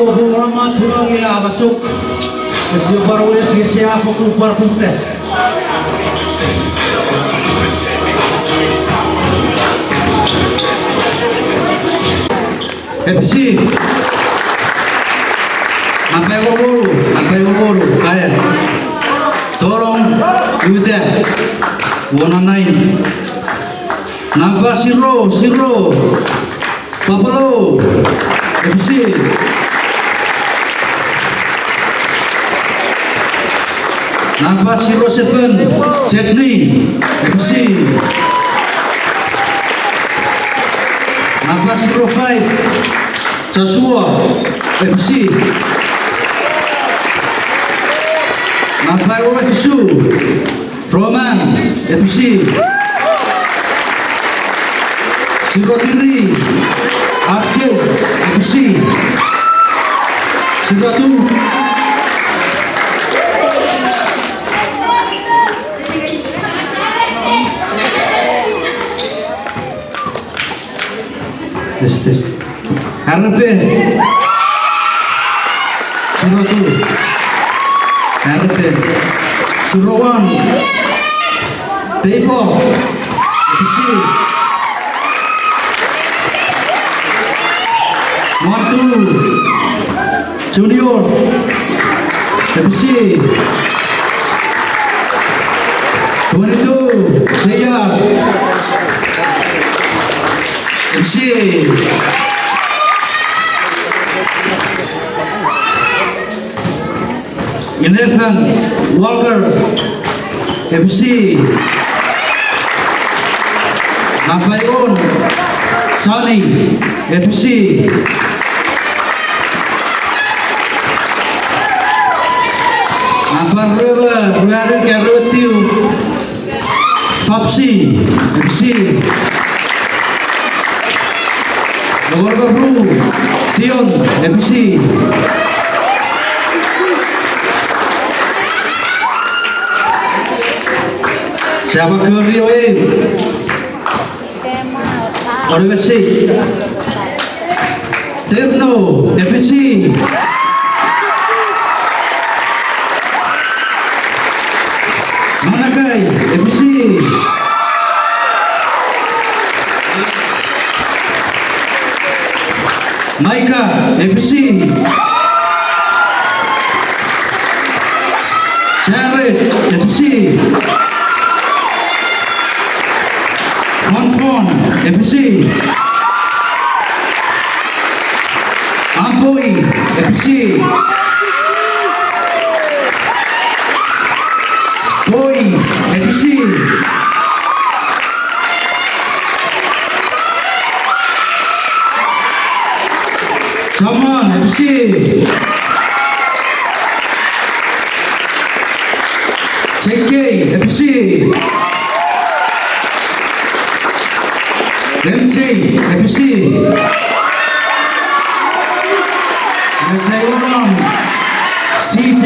Rama Turagi Abasuk, as you are always Gesia for Parpute. FSM sampai Woboro, kaya Torong Yuda, 109. Namba Siro, Papalo, FSM. Namba 07, Jetney, FSM. Namba 05, Joshua, FSM. Namba 02, Roman, FSM. 03, Arcade, FSM. 02, RP 02, RP 01, Pepo, FSM. 12, Junior, FSM. 22, JR, FSM. 11, Walker, FSM. Nampayon, Sunny, FSM. Ruari Karotiu, Fapsi, FSM. Baru Tion, FSM. Siapa Kerio Orvesi Terno, FSM. Manakai, FSM. Maika, FSM. Jared, FSM. Fon, FSM. Amboi, FSM. Boy, FSM. Jaman, FSM. JK, FSM. MJ, FSM. Nasayoram, CJ,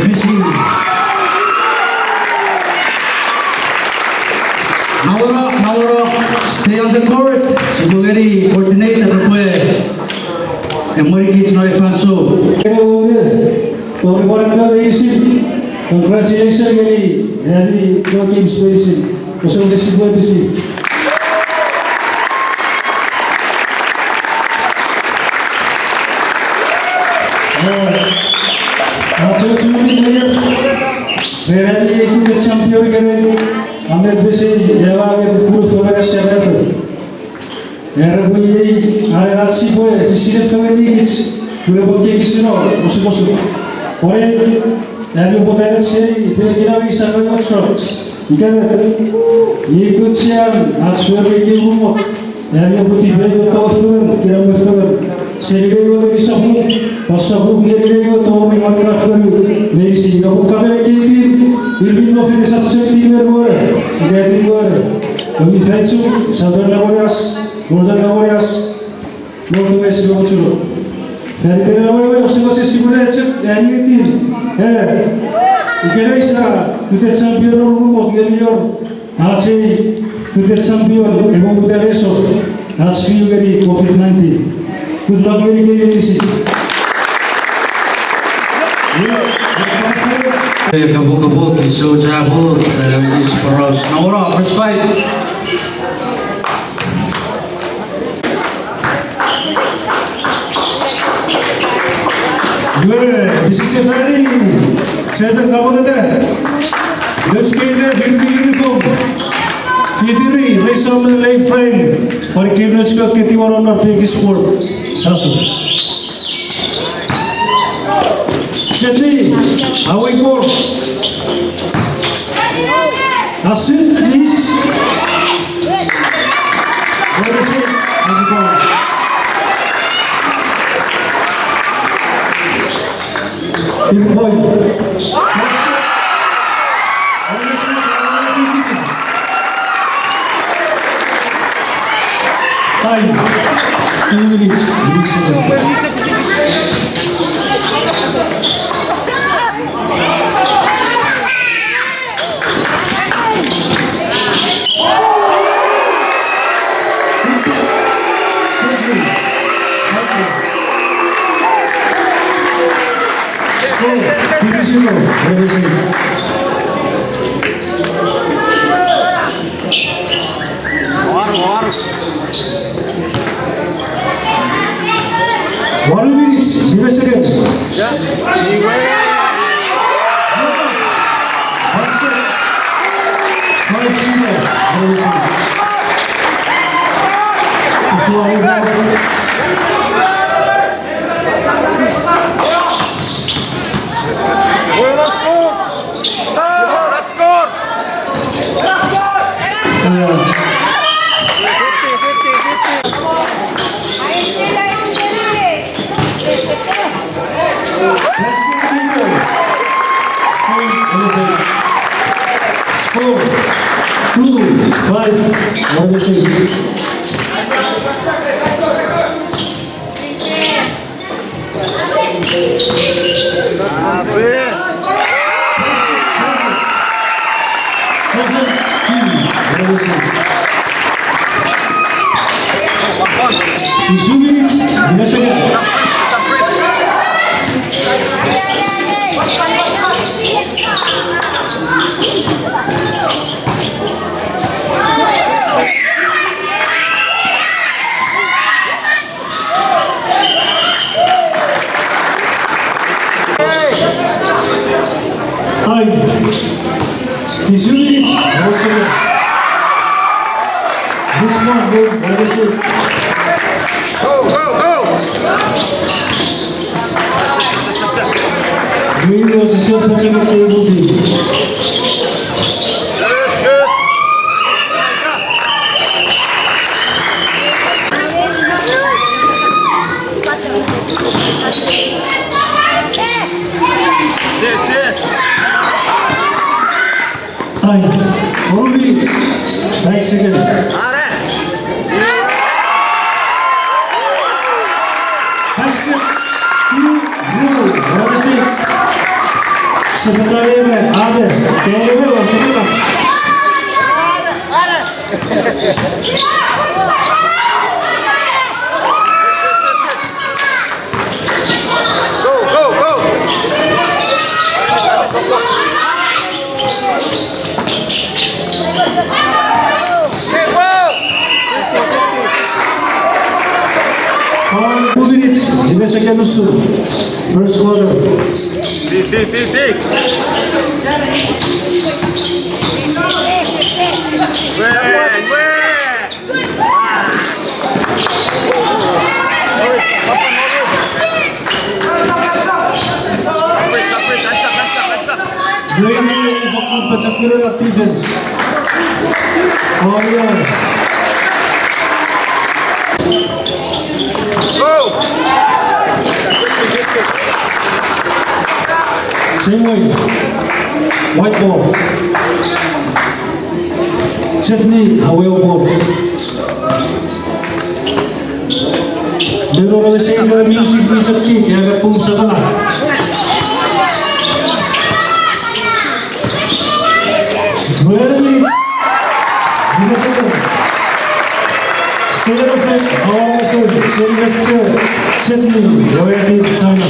FSM. Nauro, stay on the court. Sibugari, coordinate the play. And what kids know if I so. Congratulations, Gary. Hari, no games racing. Kosong desi buat besi. Cuma ni dia. Berani ikut champion keren. Ambil besi jawab yang puluh favorit siapa tu. Era bunyi ada nasi boleh sisi favorit ni boleh bukti kisino musuh. Orang yang berpotensi seri berkira bisa bermaksud. Ikan ikut siang asal berkira umur. Yang bukti bertawaran kira bertawaran. Seri berkira bisa umur. Pasal berkira tahu memang kafir. Merisi kalau kata kita Irvin Novo satu senti berbuat. Jadi buat. Kami Facebook Southern Laboras, Northern Laboras, Northwest Laboras. Jadi kita Laboras masing-masing sebenarnya cek yang ini. Ikan isa kita champion rumah dia lior. Aci kita champion emang kita Resouth. As few dari COVID-19. Good luck dari kita ini sih. Kabuk-kabuk, isu cabut, is poros. Nomor first fight. This is a very center cover there. Let's get the uniform. Fidiri, Resouth on the left flank. और केवलच का केतिवार और north sport सासू. Sydney, how we go? Asit, please. Where is it? How we go? Team point. Time. 2 minutes. One minute, give us a second. Yeah. Basket. 2-5, what do you say? This unit also this one good leadership. He was a self-protective table team. Time. 1 minute. 5 seconds. Basket. 2 sebentar में आधे पहले में और second Second first quarter. Big. Defense. Oh yeah. Same way. White ball. Sydney, away ball. Meron na siya yung music ng Chuuk, kaya nagpulsa ka na. Very good. Still in effect, all of it. Sydney, away at China.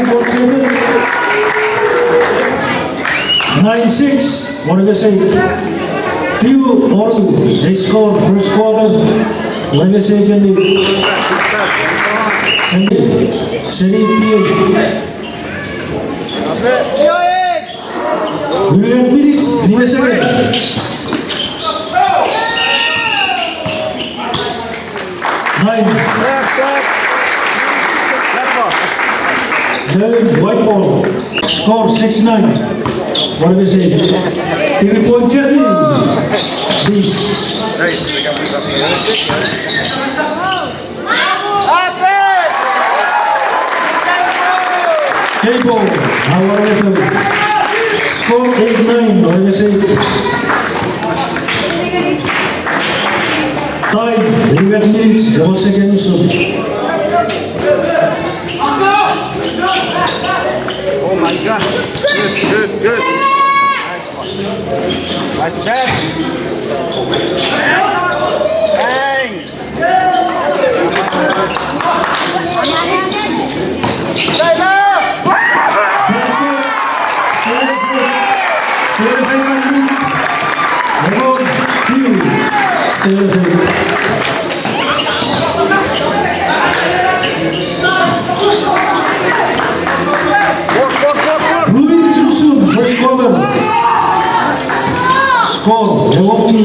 board 7. 9-6. What do you say? Tiu Oru. They scored first quarter. What do you say, Jandy? Seri PA. Union minutes. 5 seconds. 9. White ball. Score 6-9. What do we say? 3-point journey. This. Table. Our level. Score 8-9. What do we say? Time. 11 minutes. 2 seconds. Oh my God. Good. Nice one. Nice pass. Bang. Stay there. First quarter. Score. They want to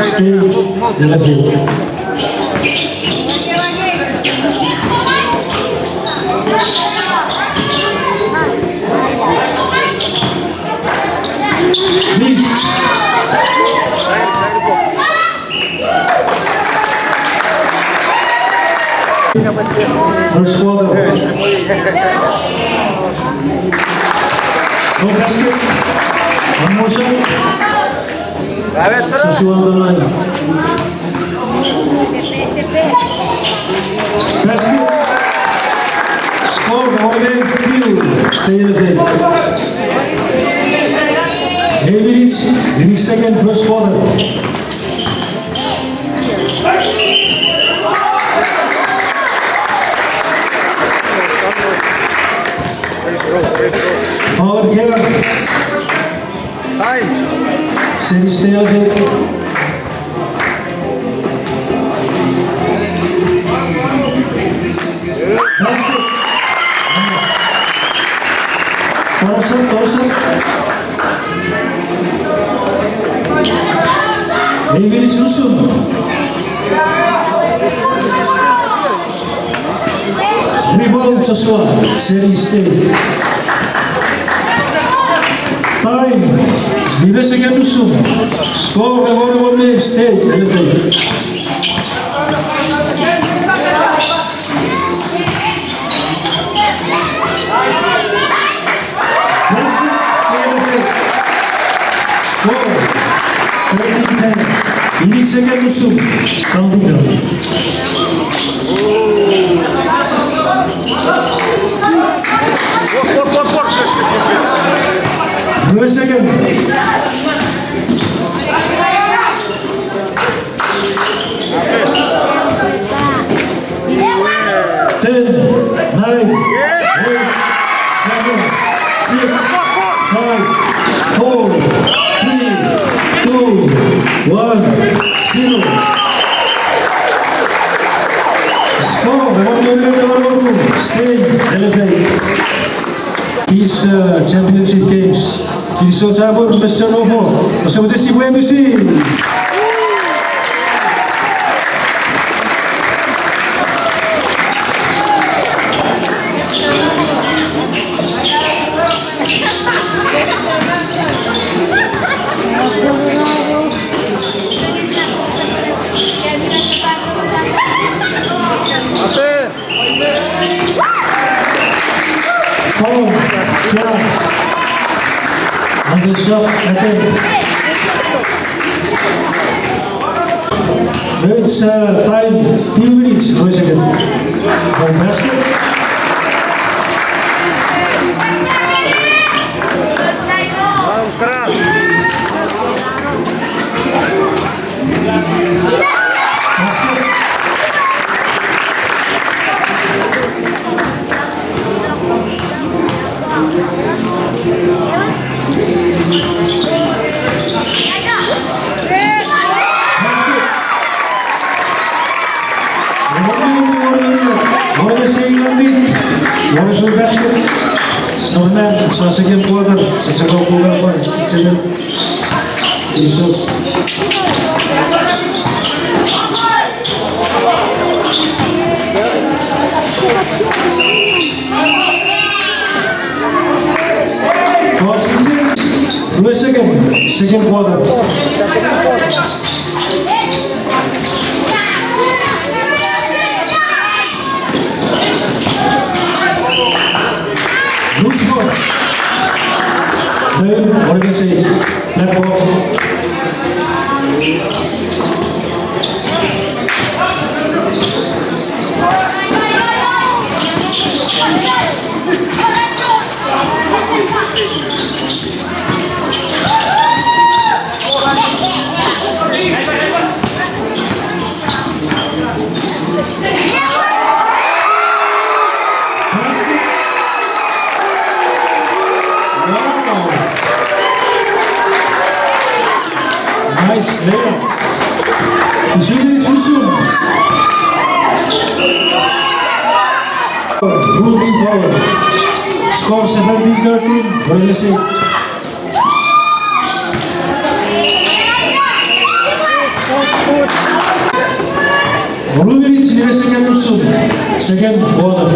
stay in the field. Please. First quarter. No basket. One more shot. Susuan the line. Basket. Score. Two. Stay in the field. 8 minutes. In second first quarter. Forward here. Time. Steady, stay on it. Basket. Toss it. 8 minutes Rusum. Rebound Joshua. Steady, stay. Time. 2 seconds Rusum. Score the 1 minute. Stay. Elevate. Score 30-10. Ini second musuh. Counting down. 2 seconds. 10, 9, 8, 7, 6, 5, 4, 3, 2, 1, 0. Score, stay, elevate. These championship games. Resouth cabut Mr. Novo. Bersama si WMC. On the shot attempt. It's time 2 minutes for a second. One basket. Basket. Wonderful basket. Number 9, sa second quarter. At saka kulang pa. At saka Resouth. For 6, 2 second quarter. Loose ball. Then, what do you say? Left ball. Nice layup. He's shooting it too soon. Moving forward. Score 17-13. What do you say? Blue minutes, 0 seconds too soon. Second quarter.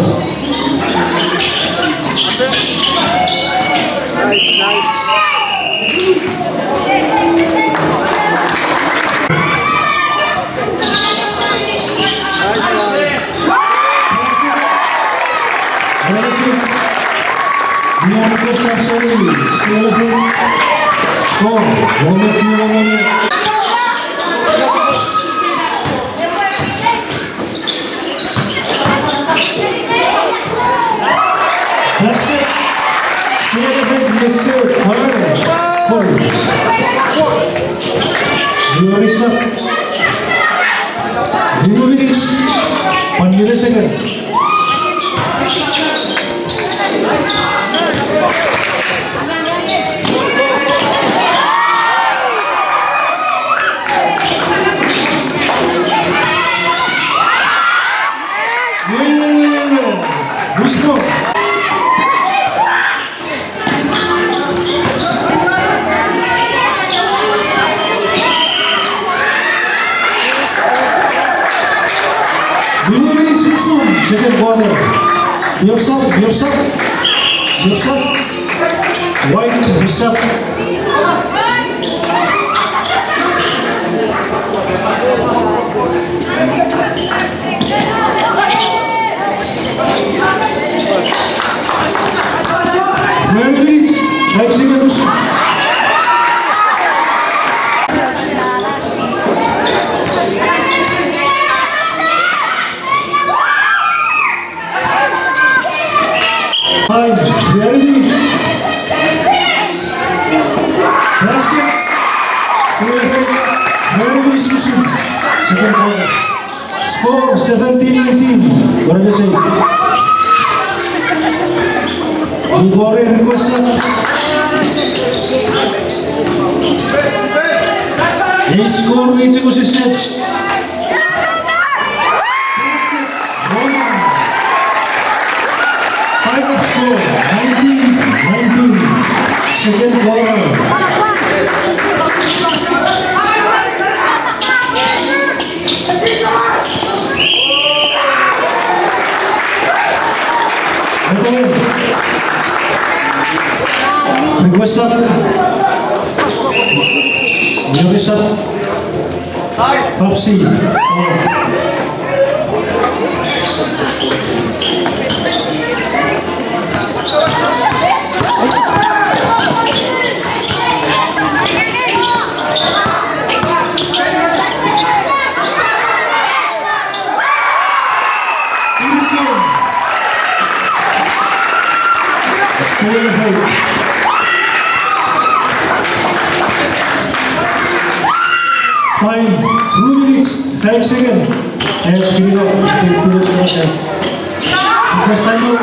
Still score. 1-2. Basket. Still ahead, Mr. Corey. Resouth. 2 minutes. 1 second. Busco. Second quarter. Yourself. White, Resouth. Minutes, 5 seconds. Five, 12 minutes. Basket. Still ahead. 12 minutes to shoot. Second quarter. Score 17-19. What do you say? The Warrior requested. He scored with the set. Final score 19-19. Second quarter. Request up. Resouth. Popsy. Still ahead. Time 2 minutes 5 seconds. And give it up. Take 2 minutes. Request time out.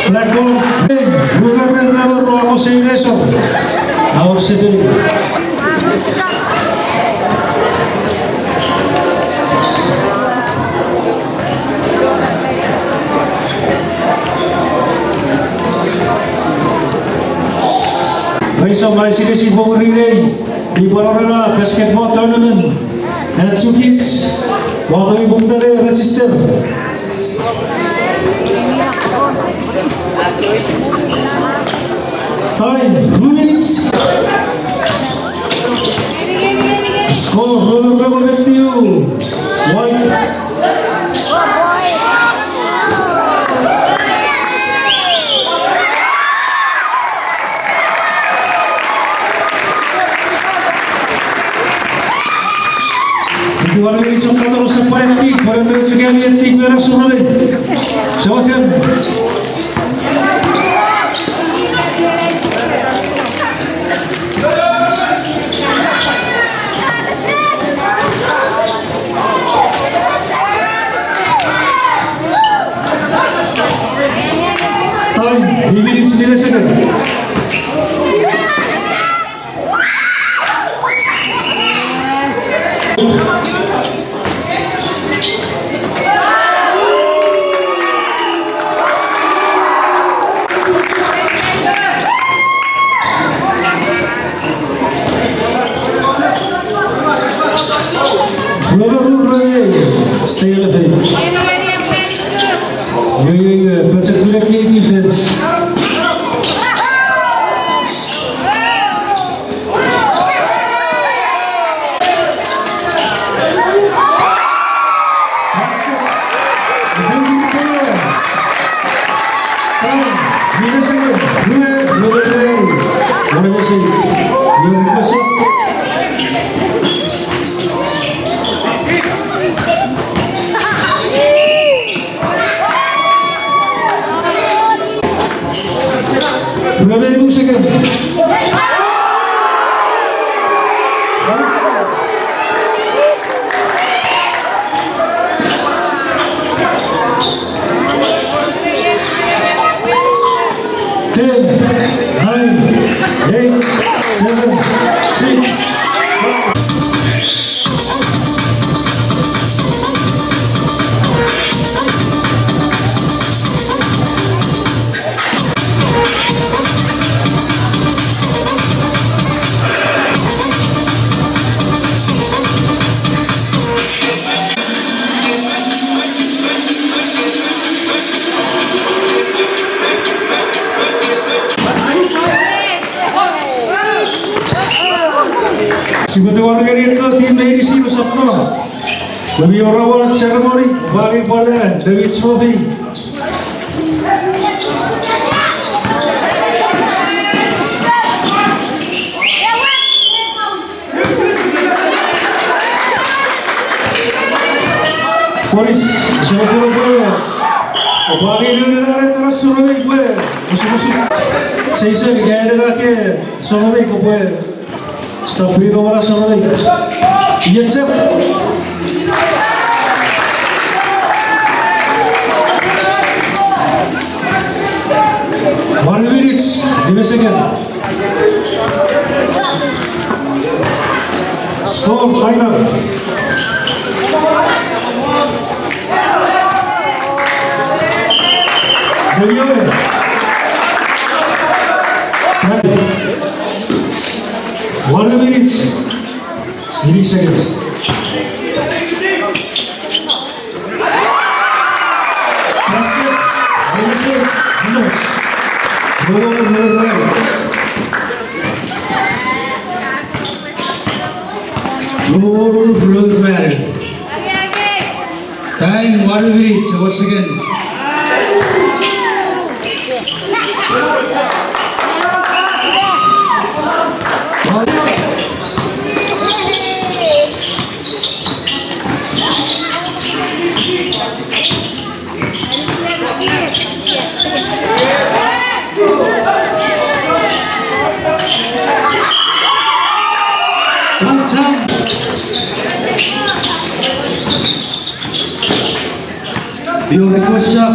Black ball. Ruler never ako sa ingreso. Our city. some ICDC for relay, the Borona basketball tournament, and Chuuk kids, what we booked the register. Time, 2 minutes. Score, Novo with you. White. Dua lagi coba terus seperti pada sekali yang tiga rasul lagi. Silakan. Time, ini sendiri saja. Stay elevated. Yeah. Particularly defense. Sebetulnya ini ke tim dari sini usapno. Lebih orang ceremony bagi pada David Trophy. Polis, sama-sama boleh. Bagi ini ada terus suruh gue. Musuh-musuh. Saya gaya ada ke suruh gue. Stop it over us already. Yes, sir. 1 minute. Give me a second. Score final. There you go. 1 minute. 30 seconds. Basket. Minus. Rule flows matter. Time 1 minute. Once again. Your request up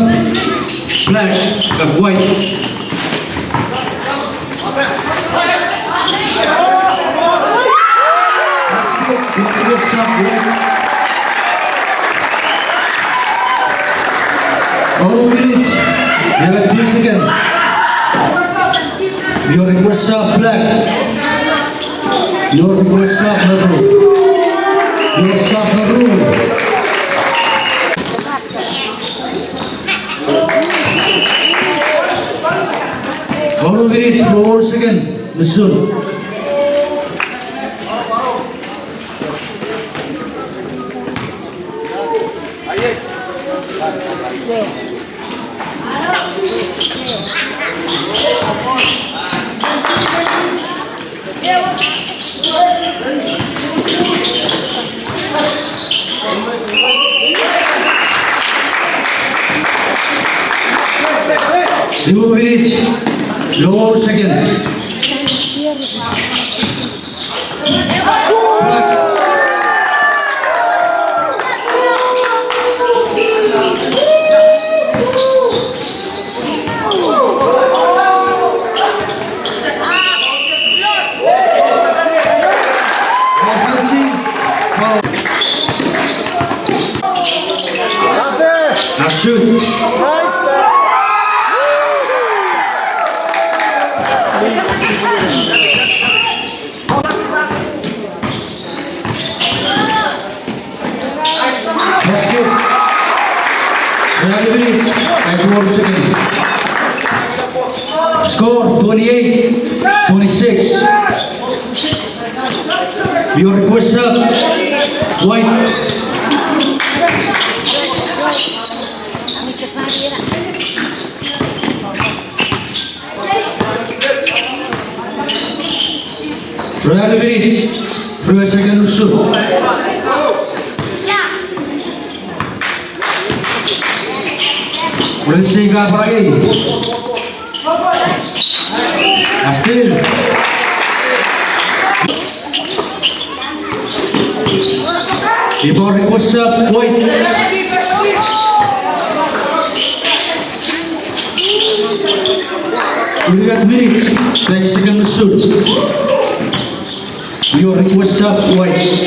black and white. All minutes. You have 10 seconds. Your request up, black. Your request up, Novo. Your sub, Novo. Guru Virich, 4 seconds. Listen. Novo Virich, lower second. Now shoot. Basket. Real Virich at 1 second. Score 28-26. Your request up. White. Real Virich, 2 seconds shoot. Boleh sehingga apa lagi? Astil. Before request up, White. You got minutes. 5 seconds shoot. Your request up, White.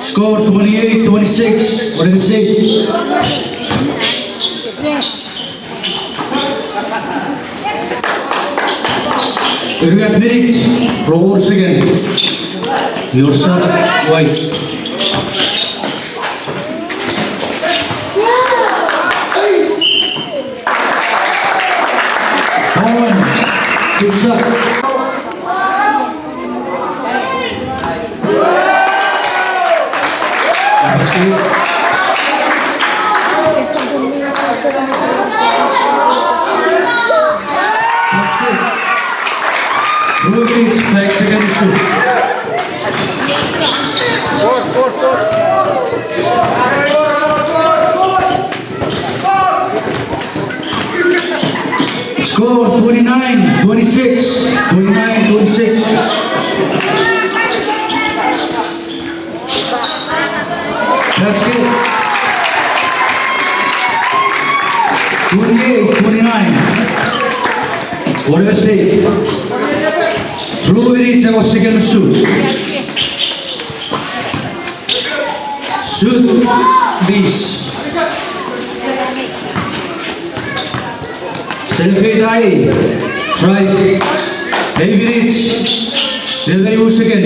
Score 28-26. What do you say? You got minutes. Forwards again. Your sub, White. Good shot. Moving 5 seconds shoot. Score 29-26. 29-26. That's good. 28-29. What do you say? Novo Virich agora second shoot. Shoot, please. Stay feet high. Drive. Novo Virich. Delivery second.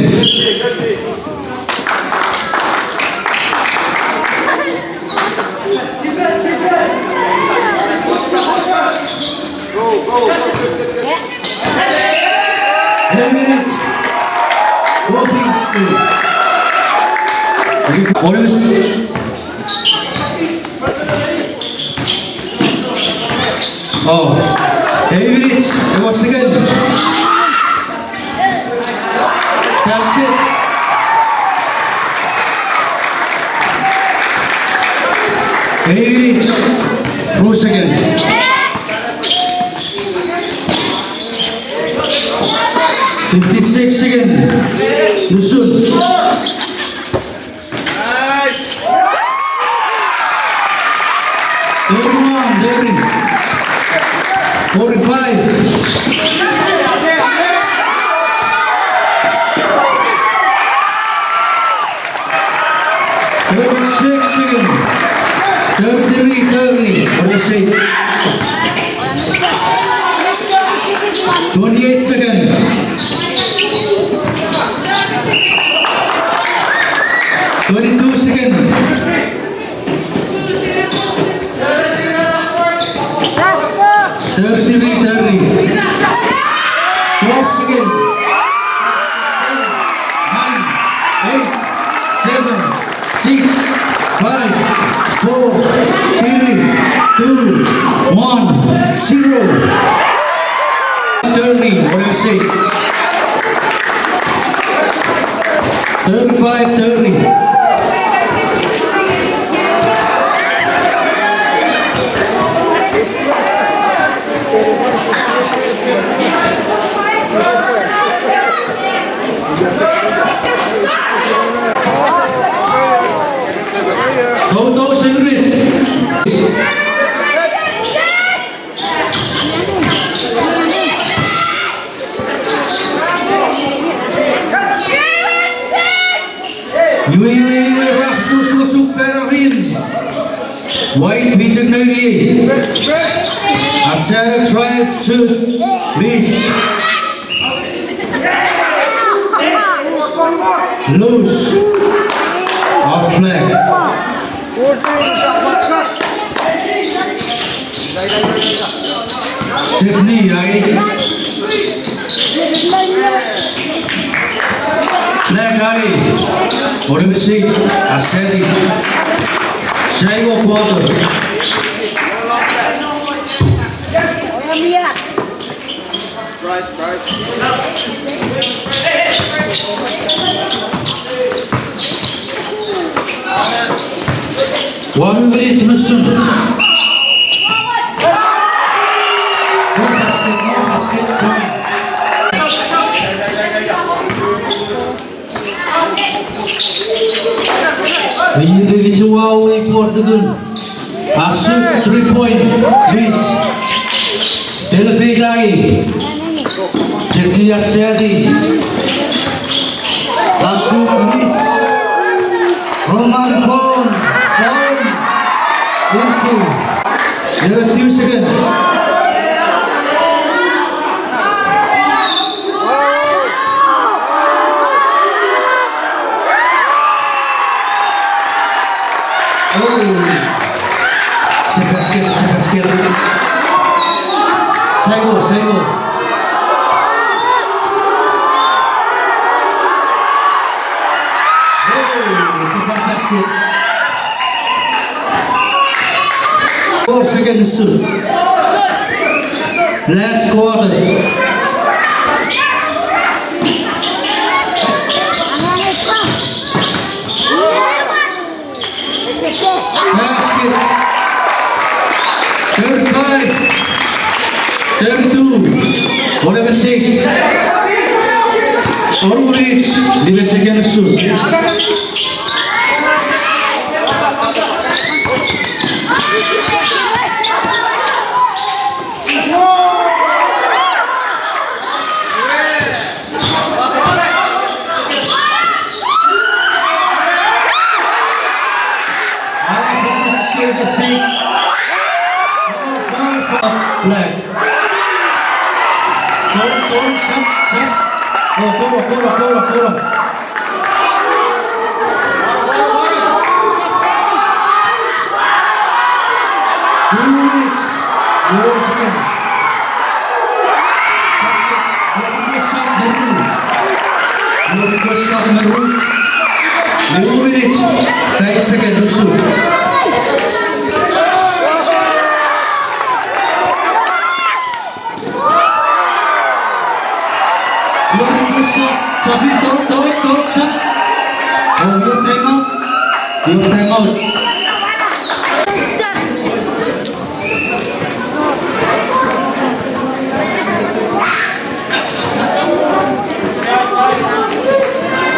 What is it? Oh, David, once again. Basket. David, cross again. $56 again. Too soon. Derry, 45. Seconds. 33. What do you say? 28 seconds. 22 seconds. 30. 12 seconds. 9, 8, 7, 6, 5, 4, 3, 2, 1, 0. Turning, what do you say? 35, 30. Toto Sigrid. Raf Koesel zoekt verder in. White Wietse Neurie. Asser Drive to Lies. Loose. Off flag. Technique, flag Ali. What do we see? Ascending. Shaigo quarter. Right. 1 minute listen. No basket, time. Ini Chuuk Portugal. Asuk 3 point. Please. Still a fake lagi. Jadi Asyadi. Asuk please. Roman Kong. Form. Into. 2 seconds. Sekasket. Saigo. Second basket. 4 seconds to last quarter. Basket. 35, 32, whatever say. Always, the second shoot. Black. Go, set. Oh, go. 2 minutes. Once again. Shot in the room. 2 minutes. 5 seconds to shoot. Sabi, don't, shot. Oh, your time out.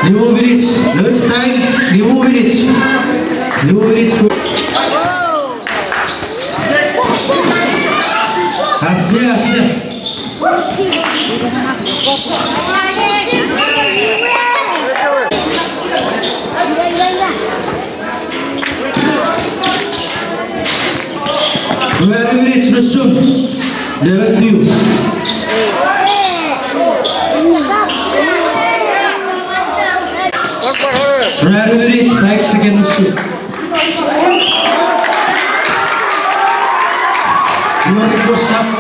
New minutes, lunch time, new minutes. Asya. Very rich Resouth. Direct to you. Very rich 5 seconds Resouth. You want to go some?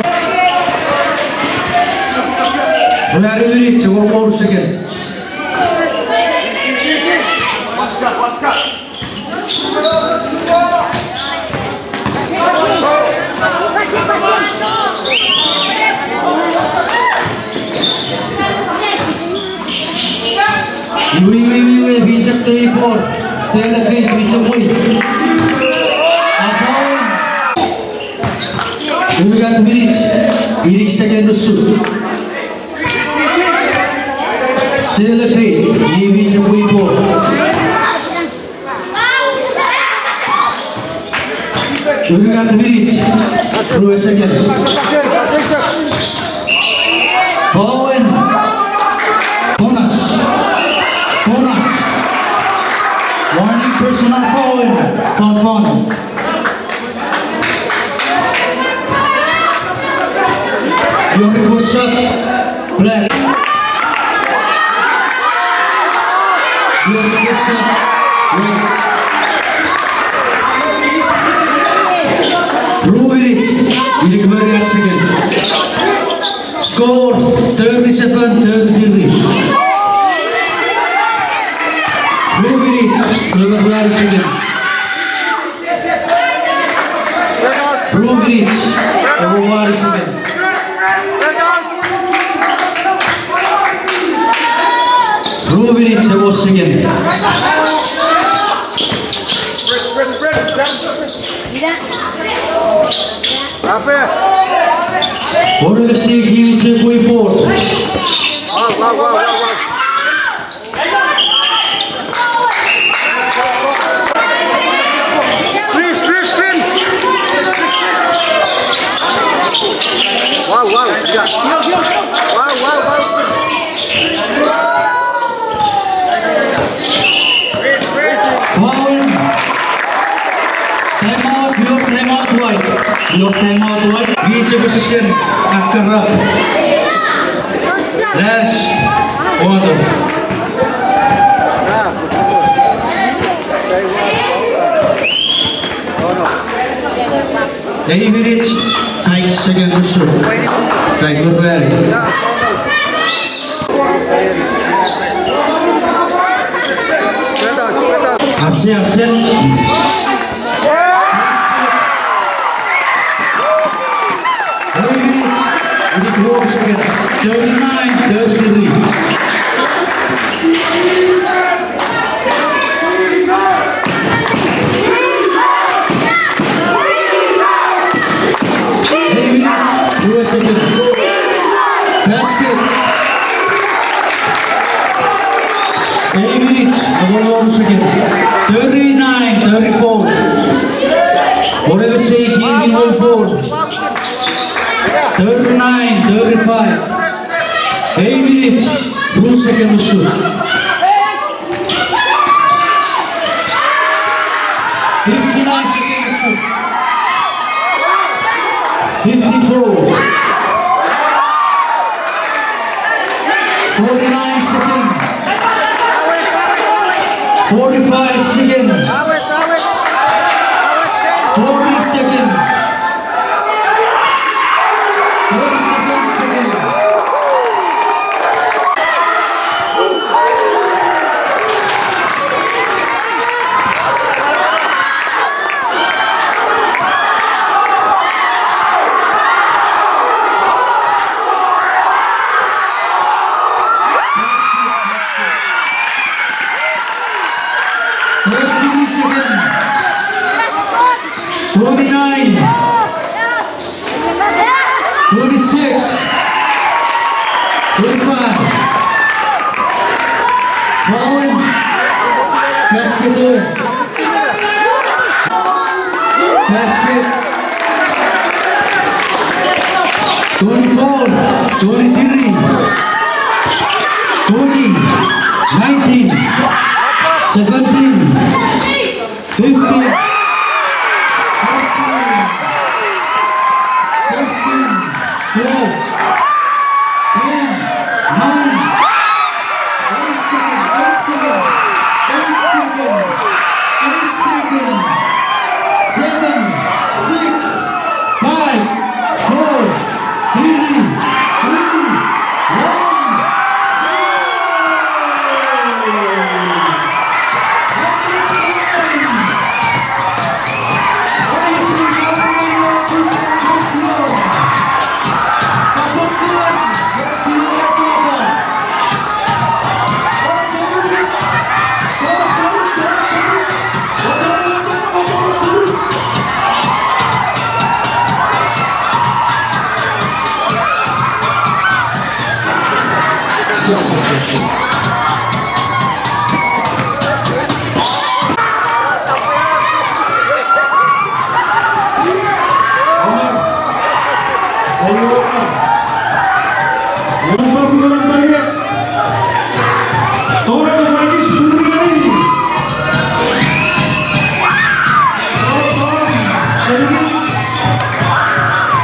Very rich 1 more second. Watch out. Oui, bijak to ipor. Stay on the feet, bijak mo. We got minutes. Eating second Resouth. Stay on the feet, bijak mo ipor. We got minutes. Through a second. Forward. Bonus. Warning personal foul. Fun. Your request shot. Black. Your request shot. Red. Prove it. You recover it again. Score 37-33. Prove it. Recover it again. Prove it. Recover it again. Prove it. Recover again. What do you see? Give it to report. Wow. Chris. Wow. Yeah. Wow. Foul. Your timeout wide. Each position akarap. Last quarter. Any minutes, 5 seconds or so. 5 good rally. Asia. 39-33. Basket. 8 minutes. 1 second. 39-34. Whatever say, giving all board. 39-35. 8 minutes. 2 seconds to shoot. 59 seconds to shoot. 54. 49 seconds. 45 seconds. 40 seconds. 37 seconds. Seconds. 29. 26. 25. Falling. Basket. Basket. 24. 23. 20. 19. 17. 15. 14. Yang berbulan banyak. Tolong